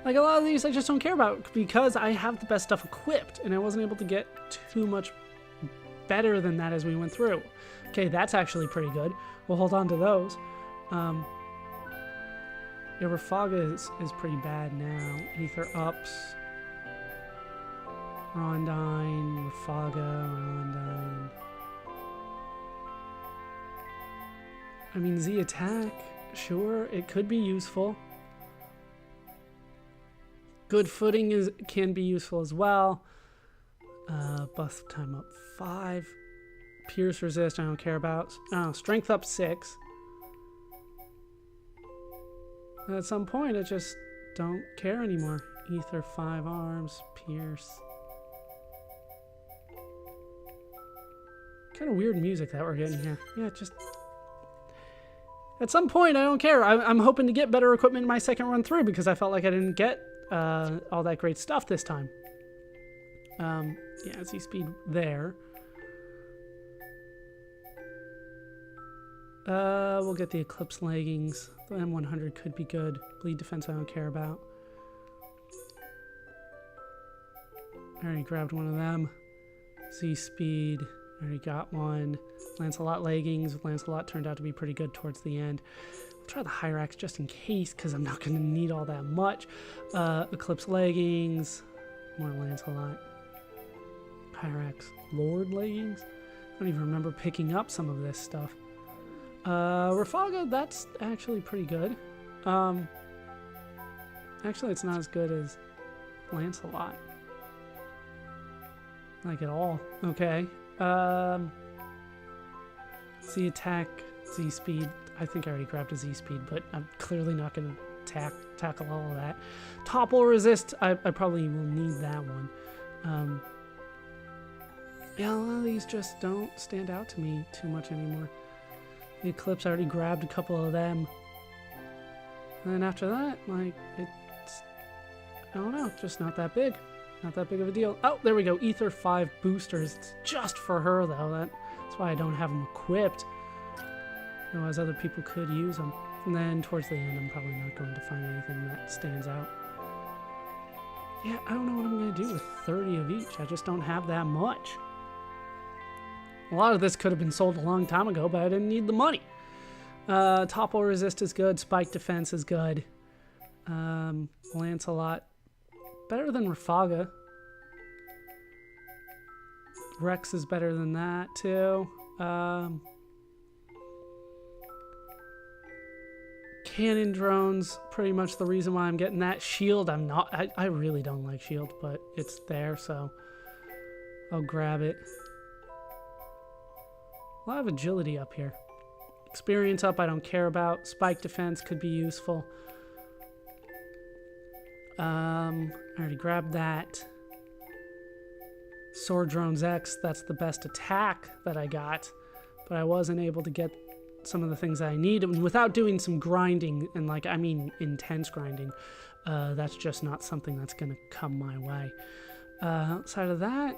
Like, a lot of these I just don't care about because I have the best stuff equipped, and I wasn't able to get too much better than that as we went through. Okay, that's actually pretty good. We'll hold on to those. Yeah, Rafaga is pretty bad now. Ether ups. Rondine, Rafaga, Rondine. I mean, Z attack, sure, it could be useful. Good footing can be useful as well. Buff time up 5. Pierce resist, I don't care about. Oh, strength up 6. At some point, I just don't care anymore. Ether 5 arms, pierce. Kind of weird music that we're getting here. Yeah, just... At some point, I don't care. I'm hoping to get better equipment in my second run through because I felt like I didn't get all that great stuff this time. Yeah, Z-speed there. We'll get the Eclipse leggings. The M100 could be good. Bleed defense I don't care about. I already grabbed one of them. Z-speed. I already got one. Lancelot leggings. Lancelot turned out to be pretty good towards the end. I'll try the Hyrax just in case because I'm not going to need all that much. Eclipse leggings. More Lancelot. Hyrax Lord leggings. I don't even remember picking up some of this stuff. Rafaga, that's actually pretty good. Actually, it's not as good as Lancelot. Like at all. Okay. Z attack, Z speed. I think I already grabbed a Z speed, but I'm clearly not going to tackle all of that. Topple resist, I probably will need that one. Yeah, a lot of these just don't stand out to me too much anymore. The Eclipse, I already grabbed a couple of them. And then after that, like, it's, I don't know, just not that big. Not that big of a deal. Oh, there we go. Ether 5 boosters. It's just for her, though. That's why I don't have them equipped. Otherwise, other people could use them. And then towards the end, I'm probably not going to find anything that stands out. Yeah, I don't know what I'm going to do with 30 of each. I just don't have that much. A lot of this could have been sold a long time ago, but I didn't need the money. Topple resist is good. Spike defense is good. Lancelot. Better than Rafaga. Rex is better than that, too. Cannon drones, pretty much the reason why I'm getting that. Shield, I really don't like shield, but it's there, so I'll grab it. A lot of agility up here. Experience up, I don't care about. Spike defense could be useful. I already grabbed that. Sword Drones X, that's the best attack that I got, but I wasn't able to get some of the things I need without doing some grinding, and like, I mean intense grinding. That's just not something that's going to come my way. Outside of that,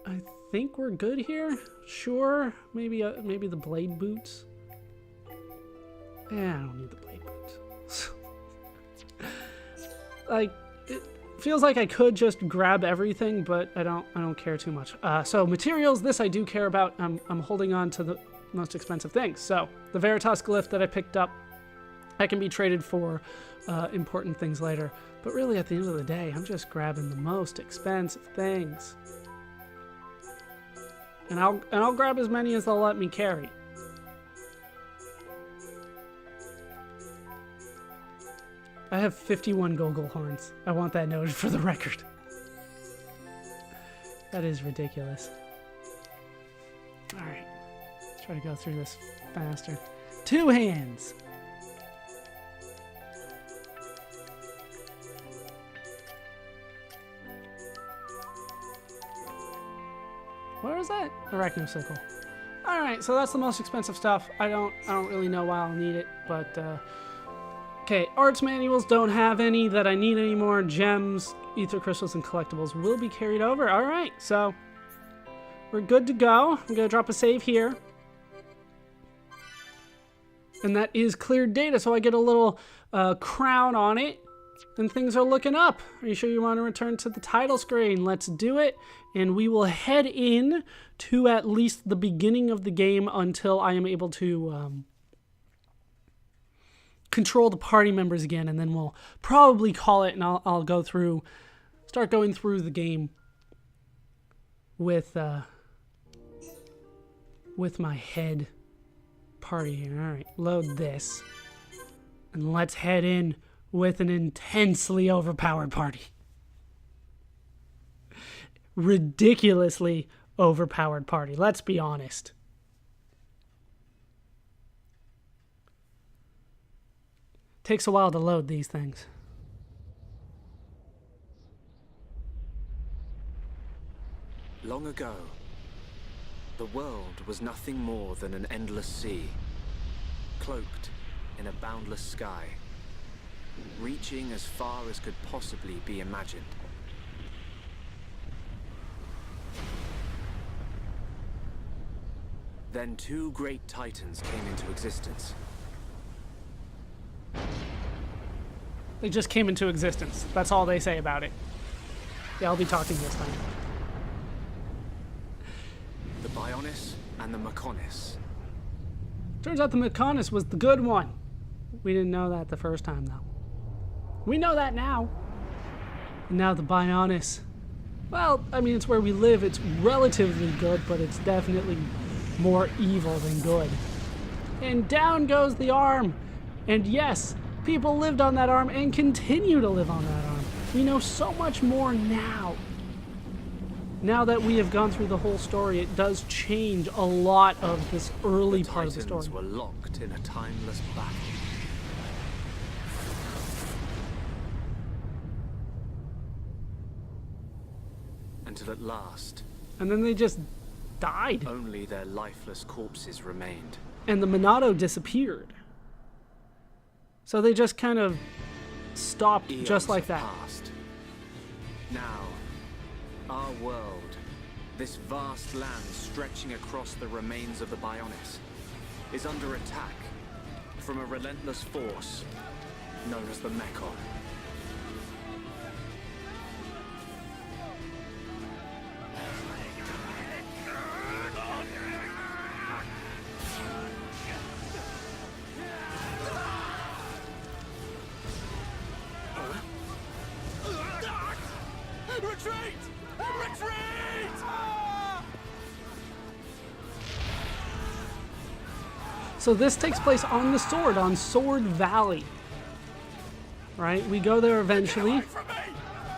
I think we're good here. Sure, maybe the blade boots. Yeah, I don't need the blade boots. Like, it feels like I could just grab everything, but I don't care too much. So materials, this I do care about. I'm holding on to the most expensive things. So the Veritas glyph that I picked up, I can be traded for important things later. But really, at the end of the day, I'm just grabbing the most expensive things. And I'll grab as many as they'll let me carry. I have 51 Gogol horns. I want that noted for the record. That is ridiculous. Alright. Let's try to go through this faster. 2 hands! Where is that? Arachnocycle. Alright, so that's the most expensive stuff. I don't really know why I'll need it, but okay, arts manuals don't have any that I need anymore. Gems, ether crystals, and collectibles will be carried over. All right, so we're good to go. I'm going to drop a save here. And that is cleared data, so I get a little crown on it. And things are looking up. Are you sure you want to return to the title screen? Let's do it. And we will head in to at least the beginning of the game until I am able to control the party members again. And then we'll probably call it, and I'll go through, start going through the game with my head party here. All right, load this. And let's head in with an intensely overpowered party. Ridiculously overpowered party, let's be honest. Takes a while to load these things. Long ago, the world was nothing more than an endless sea, cloaked in a boundless sky, reaching as far as could possibly be imagined. Then two great titans came into existence. They just came into existence. That's all they say about it. Yeah, I'll be talking this time. The Bionis and the Mechonis. Turns out the Mechonis was the good one. We didn't know that the first time, though. We know that now. And now the Bionis. Well, I mean, it's where we live. It's relatively good, but it's definitely more evil than good. And down goes the arm. And yes, people lived on that arm and continue to live on that arm. We know so much more now. Now that we have gone through the whole story, it does change a lot of this early part of the story. The Titans were locked in a timeless battle. Until at last, And then they just died. only their lifeless corpses remained. And the Monado disappeared. So they just kind of stopped Eons just like have that. passed. Now, our world, this vast land stretching across the remains of the Bionis, is under attack from a relentless force known as the Mechon. Retreat! Retreat! So this takes place on the Sword, on Sword Valley. Right? We go there eventually.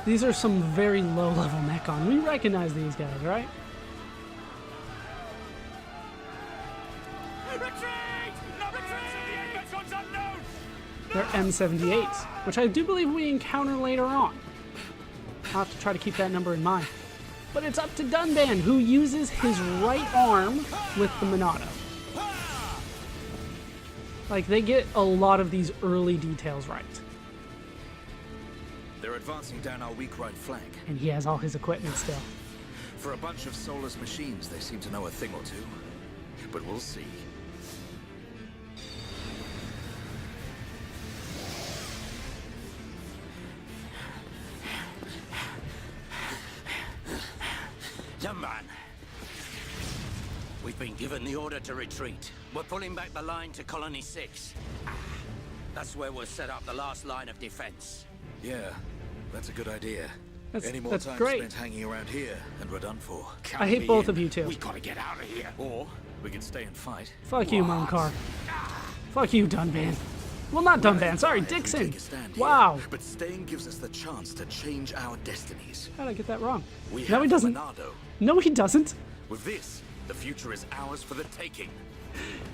These are some very low-level Mechon. We recognize these guys, right? Retreat! No retreat! The Mechon's unknown! They're M78s, which I do believe we encounter later on. I'll have to try to keep that number in mind. But it's up to Dunban, who uses his right arm with the Monado. Like, they get a lot of these early details right. They're advancing down our weak right flank. And he has all his equipment still. For a bunch of soulless machines, they seem to know a thing or two. But we'll see. Young man, we've been given the order to retreat. We're pulling back the line to Colony 6. That's where we'll set up the last line of defense. Yeah, that's a good idea. That's, Any more that's time great. spent hanging around here, and we're done for. I hate both of you too. We gotta get out of here. Or we can stay and fight. Fuck you, Monkar. Fuck you, Dunban. Well, not Dunban, sorry, If we Dixon. take a stand here, Wow. But staying gives us the chance to change our destinies. How did I get that wrong? We No, have he the doesn't. Monado. No, he doesn't. With this, the future is ours for the taking.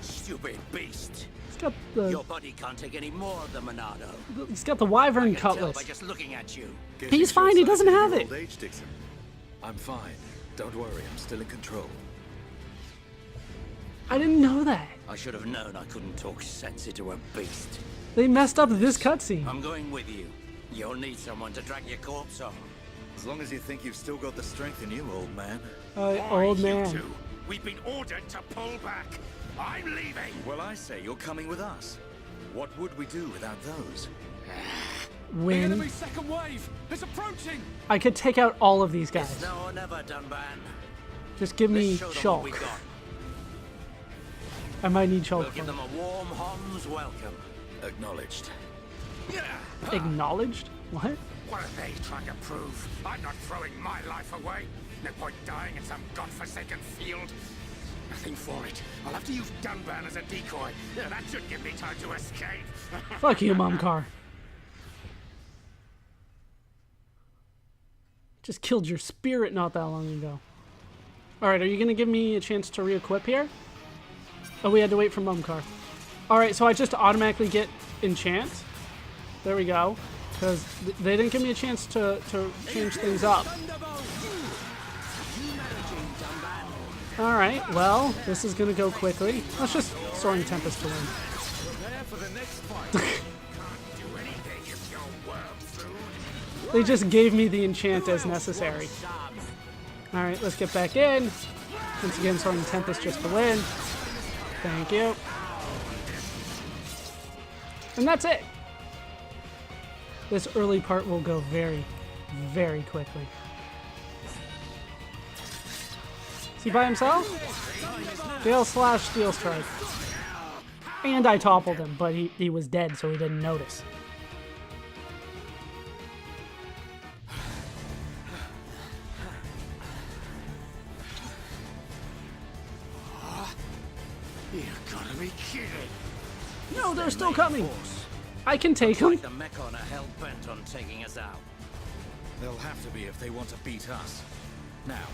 Stupid beast. He's got the Your body can't take any more of the Monado. wyvern I can tell cutlass. by just looking at you. Guess He's you fine, show he doesn't signs of have your it. old age, Dixon. I'm fine. Don't worry, I'm still in control. I didn't know that. I should have known I couldn't talk sense into a beast. They messed up this cutscene. I'm going with you. You'll need someone to drag your corpse on. As long as you think you've still got the strength in you, old man. Old man. We've been ordered to pull back. I'm leaving. Well, I say you're coming with us. What would we do without those? win. Enemy second wave is approaching. I could take out all of these guys. It's now or never, Dunban. Just give me Let's show them what we Shulk. got. I might need Shulk. We'll give them a warm Hom's welcome. Acknowledged. Acknowledged? What? What are they trying to prove? I'm not throwing my life away. No point dying in some godforsaken field. Nothing for it. I'll have to use Dunban as a decoy. Yeah, that should give me time to escape. Fuck you, Mumcar. Just killed your spirit not that long ago. Alright, are you going to give me a chance to re-equip here? Oh, we had to wait for Mumcar. Alright, so I just automatically get enchant. There we go. Because they didn't give me a chance to change things up. Alright, well, this is going to go quickly. Let's just Soaring Tempest to win. Prepare for the next fight. Can't do anything if you're worm food. They just gave me the enchant as necessary. Alright, let's get back in. Once again, Soaring Tempest just to win. Thank you. And that's it. This early part will go very, very quickly. Is he by himself? Gale Slash, Steel Strike. And I toppled him, but he was dead, so he didn't notice. You gotta be kidding. No, they're still coming. I can take them. Like the Mechon are hell-bent on taking us out. They'll have to be if they want to beat us. Now,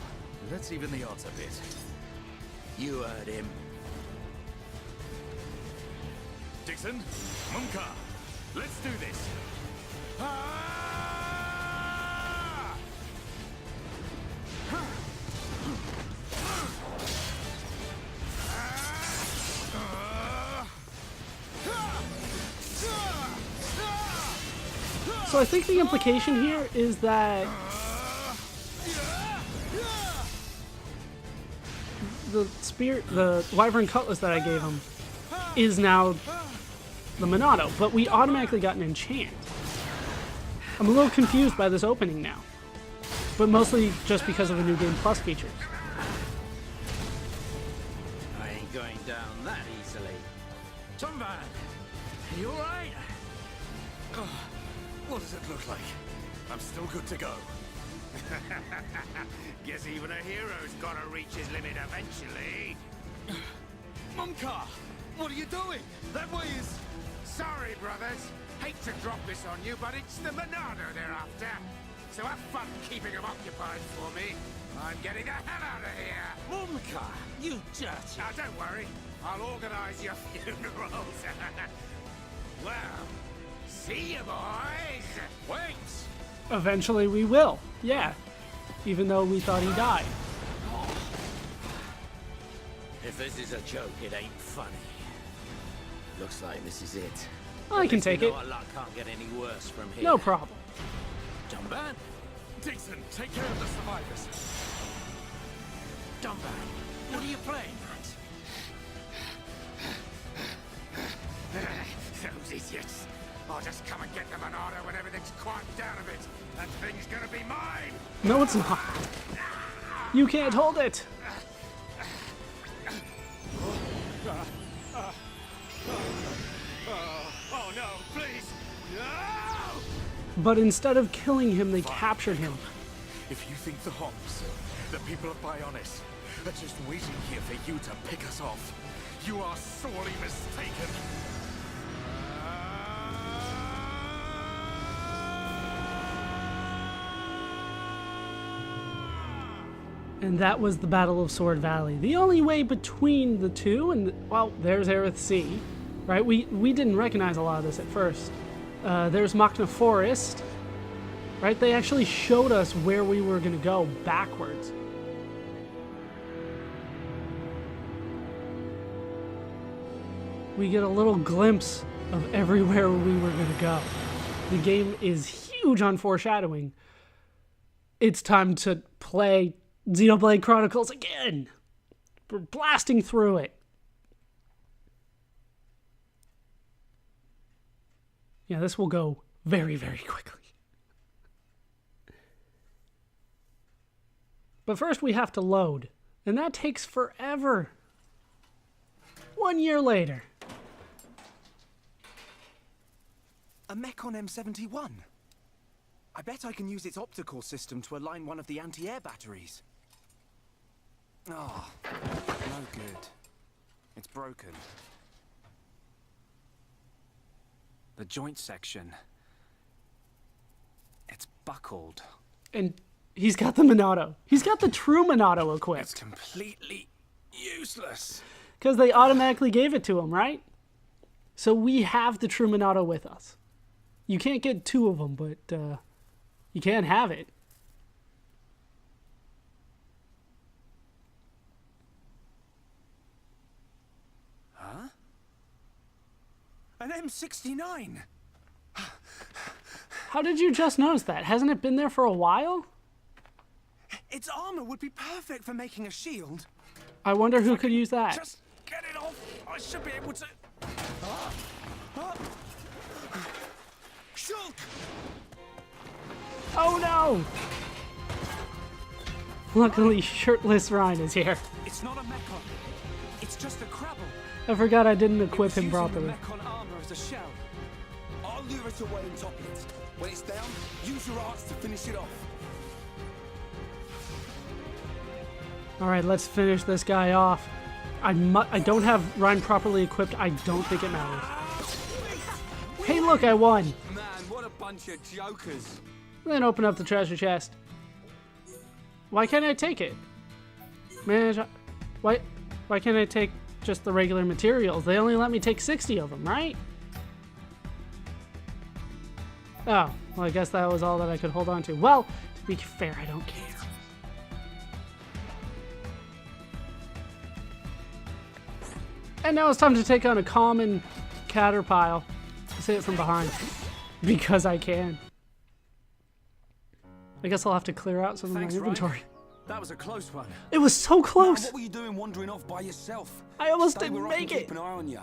let's even the odds a bit. You heard him. Dixon, Munka, let's do this. So I think the implication here is that the Wyvern Cutlass that I gave him is now the Monado, but we automatically got an enchant. I'm a little confused by this opening now, but mostly just because of the New Game Plus features. I ain't going down that easily. Dunban, you alright? What does it look like? I'm still good to go. Guess even a hero's gotta reach his limit eventually. Mumka! What are you doing? That way is... Sorry, brothers. Hate to drop this on you, but it's the Monado they're after. So have fun keeping them occupied for me. I'm getting the hell out of here. Mumka, you dirty. Now, don't worry. I'll organize your funerals. Well, see you, boys. Wait! Eventually we will, yeah, even though we thought he died. If this is a joke, it ain't funny. Looks like this is it. I can take it. Our luck can't get any worse from here. No problem. Dunban? Dixon, take care of the survivors. Dunban, what are you playing at? Those idiots. I'll just come and get the Monado when everything's quieted down a bit. That thing's gonna be mine. No, it's not. You can't hold it. Oh no, please. No! But instead of killing him, they captured him. If you think the Homs, the people of Bionis, are just waiting here for you to pick us off, you are sorely mistaken. And that was the Battle of Sword Valley. The only way between the two, and well, there's Aerith Sea, right? We didn't recognize a lot of this at first. There's Machna Forest, right? They actually showed us where we were going to go backwards. We get a little glimpse of everywhere we were going to go. The game is huge on foreshadowing. It's time to play Xenoblade Chronicles again. We're blasting through it. Yeah, this will go very, very quickly. But first we have to load, and that takes forever. 1 year later. A Mechon M71. I bet I can use its optical system to align one of the anti-air batteries. Oh, no good. It's broken. The joint section. It's buckled. And he's got the Monado. He's got the true Monado It's equipped. completely useless. Because they automatically gave it to him, right? So we have the true Monado with us. You can't get 2 of them, but you can have it. Huh? An M69! How did you just notice that? Hasn't it been there for a while? Its armor would be perfect for making a shield. I wonder who could use that. Just get it off. I should be able to. Shulk! Oh no! Luckily, shirtless Ryan is here. It's not a Mechon. It's just a Crabble. I forgot I didn't equip him Using properly. the Mechon armor as a shell. I'll lure it away and top it. When it's down, use your arts to finish it off. Alright, let's finish this guy off. I don't have Ryan properly equipped. I don't think it matters. Hey, look, I won! Man, what a bunch of jokers. Then open up the treasure chest. Why can't I take it? Man, why can't I take just the regular materials? They only let me take 60 of them, right? Oh, well, I guess that was all that I could hold on to. Well, to be fair, I don't care. And now it's time to take on a common caterpillar. Let's hit it from behind. Because I can. I guess I'll have to clear out some Thanks, of my inventory. Ryan. That was a close one. It was so close! What were you doing wandering off by yourself? I almost Stay didn't where I can make it! keep an eye on you.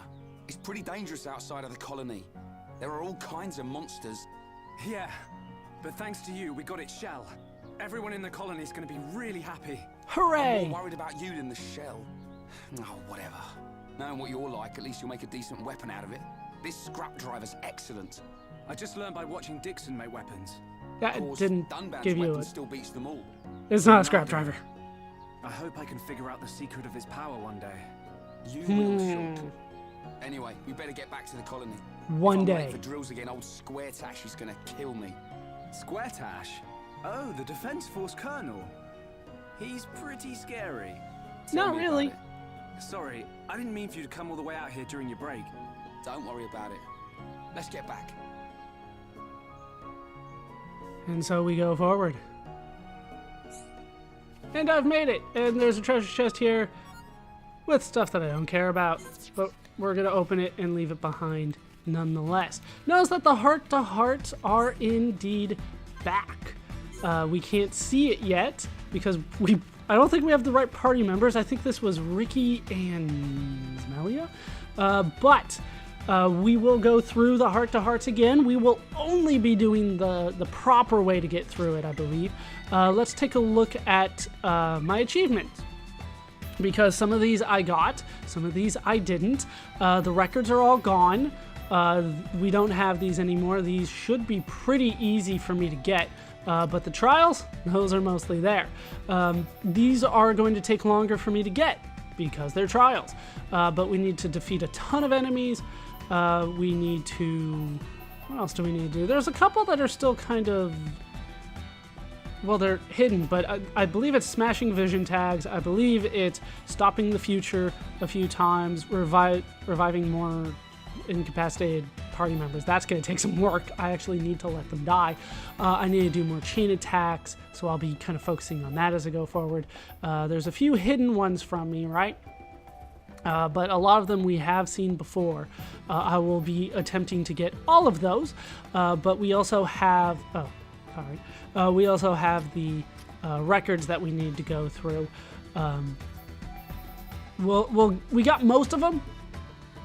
It's pretty dangerous outside of the colony. There are all kinds of monsters. Yeah, but thanks to you, we got its shell. Everyone in the colony is going to be really happy. I'm Hooray! more worried about you than the shell. Oh, whatever. Knowing what you're like, at least you'll make a decent weapon out of it. This scrap driver's excellent. I just learned by watching Dixon make weapons. That Of course, didn't Dunban's give you weapon a... still beats them all. It's not a scrap driver. I hope I can figure out the secret of his power one day. You will, Shulk. Anyway, we better get back to the colony. One if I'm day. late for drills again, old Square Tash is gonna kill me. Square Tash? Oh, the Defense Force Colonel. He's pretty scary. Tell Not me really. about Sorry, I didn't mean for you to come all the way out here during your break. it. Don't worry about it. Let's get back. And so we go forward. And I've made it! And there's a treasure chest here with stuff that I don't care about. But we're going to open it and leave it behind nonetheless. Notice that the heart-to-hearts are indeed back. We can't see it yet because I don't think we have the right party members. I think this was Ricky and Zmelia. But we will go through the heart-to-hearts again. We will only be doing the proper way to get through it, I believe. Let's take a look at my achievements. Because some of these I got, some of these I didn't. The records are all gone. We don't have these anymore. These should be pretty easy for me to get. But the trials, those are mostly there. These are going to take longer for me to get because they're trials. But we need to defeat a ton of enemies. We need to... What else do we need to do? There's a couple that are still kind of... Well, they're hidden, but I believe it's smashing vision tags. I believe it's stopping the future a few times, reviving more incapacitated party members. That's going to take some work. I actually need to let them die. I need to do more chain attacks, so I'll be kind of focusing on that as I go forward. There's a few hidden ones from me, right? But a lot of them we have seen before. I will be attempting to get all of those, but we also have... Oh, sorry. We also have the records that we need to go through. We got most of them,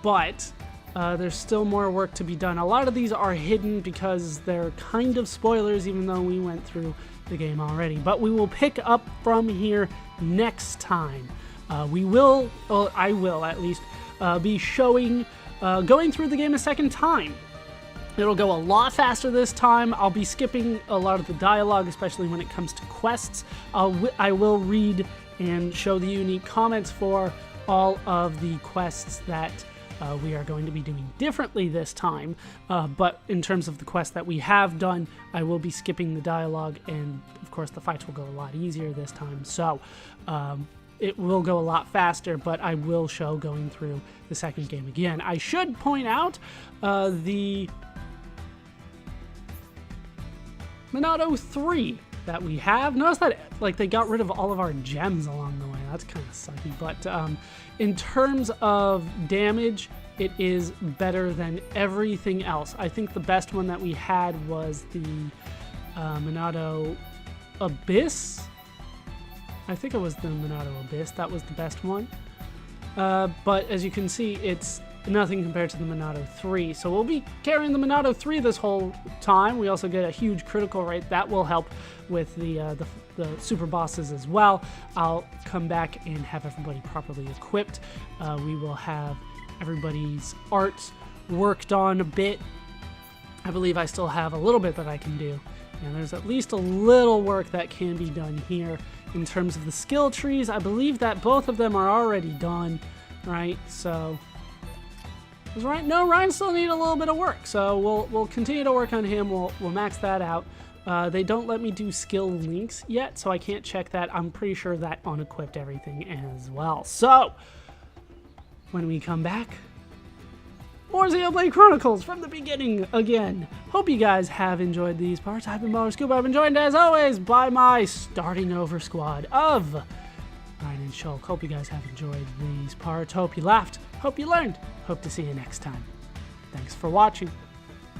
but There's still more work to be done. A lot of these are hidden because they're kind of spoilers, even though we went through the game already. But we will pick up from here next time. I will at least, be showing, going through the game a second time. It'll go a lot faster this time. I'll be skipping a lot of the dialogue, especially when it comes to quests. I will read and show the unique comments for all of the quests that we are going to be doing differently this time. But in terms of the quests that we have done, I will be skipping the dialogue, and of course the fights will go a lot easier this time. So it will go a lot faster, but I will show going through the second game again. I should point out the Monado 3 that we have. Notice that like they got rid of all of our gems along the way. That's kind of sucky. But in terms of damage, it is better than everything else. I think the best one that we had was the Monado Abyss. I think it was the Monado Abyss. That was the best one. But as you can see, it's nothing compared to the Monado 3. So we'll be carrying the Monado 3 this whole time. We also get a huge critical rate. That will help with the super bosses as well. I'll come back and have everybody properly equipped. We will have everybody's art worked on a bit. I believe I still have a little bit that I can do. And there's at least a little work that can be done here. In terms of the skill trees, I believe that both of them are already done, right? So Ryan still need a little bit of work, so we'll continue to work on him. We'll max that out. They don't let me do skill links yet, so I can't check that. I'm pretty sure that unequipped everything as well. So when we come back, more Xenoblade Chronicles from the beginning again. Hope you guys have enjoyed these parts. I've been ballerscuba. I've been joined as always by my starting over squad of Ryan and Shulk. Hope you guys have enjoyed these parts. Hope you laughed. Hope you learned. Hope to see you next time. Thanks for watching.